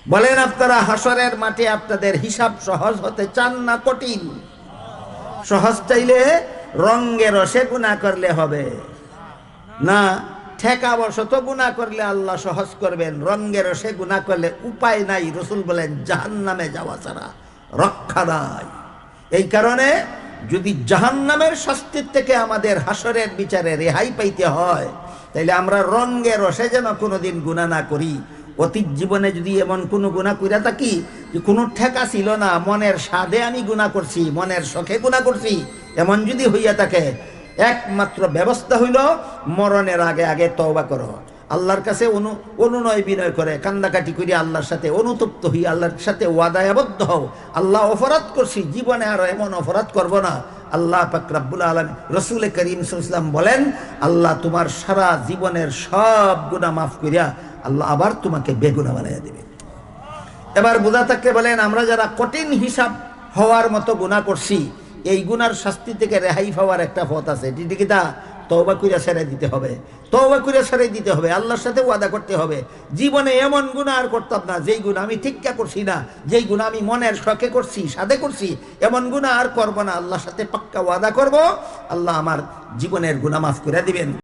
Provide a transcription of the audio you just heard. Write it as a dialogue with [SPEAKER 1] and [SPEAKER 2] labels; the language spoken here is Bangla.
[SPEAKER 1] বলেন আপনারা হাসরের মাঠে আপনাদের হিসাব সহজ হতে চান না কঠিন? সহজ চাইলে রঙে রসে গুনাহ করলে হবে না, ঠেকা বশত গুনাহ করলে আল্লাহ সহজ করবেন, রঙে রসে গুনাহ করলে উপায় নাই। রসুল বলেন জাহান্নামে যাওয়া ছাড়া রক্ষা নাই। এই কারণে যদি জাহান্নামের শাস্তির থেকে আমাদের হাসরের বিচারে রেহাই পাইতে হয়, তাইলে আমরা রঙে রসে যেন কোনোদিন গুনাহ না করি। অতীত জীবনে যদি এমন কোনো গুনাহ কইরা থাকি যে কোনো ঠেকা ছিল না, মনের স্বাদে আমি গুনাহ করছি, মনের শখে গুনাহ করছি, এমন যদি হইয়া থাকে, একমাত্র ব্যবস্থা হইল মরণের আগে আগে তওবা করো, আল্লাহর কাছে অনুনয় বিনয় করে কান্দাকাটি করি, আল্লাহর সাথে অনুতপ্ত হই, আল্লাহর সাথে ওয়াদায় আবদ্ধ হও। আল্লাহ অপরাধ করছি, জীবনে আর এমন অপরাধ করব না। আল্লাহ পাক রব্বুল আলামিন, রাসূল করিম সাল্লাল্লাহু আলাইহি ওয়াসাল্লাম বলেন, আল্লাহ তোমার সারা জীবনের সব গুনাহ মাফ করিয়া আল্লাহ আবার তোমাকে বেগুনাহ বানাইয়া দিবে। এবার বোঝা থাকলে বলেন, আমরা যারা কঠিন হিসাব হওয়ার মতো গুনাহ করছি, এই গুনার শাস্তি থেকে রেহাই পাওয়ার একটা পথ আছে। এটি তা তওবা কইরা ছেড়ে দিতে হবে, তওবা কইরা ছেড়ে দিতে হবে, আল্লাহর সাথে ওয়াদা করতে হবে, জীবনে এমন গুনাহ আর করতাম না, যেই গুনাহ আমি ঠিকঠাক করছি না, যেই গুনাহ আমি মনের শখে করছি, সাধে করছি, এমন গুনাহ আর করব না। আল্লাহর সাথে পাক্কা ওয়াদা করব, আল্লাহ আমার জীবনের গুনাহ মাফ করে দিবেন।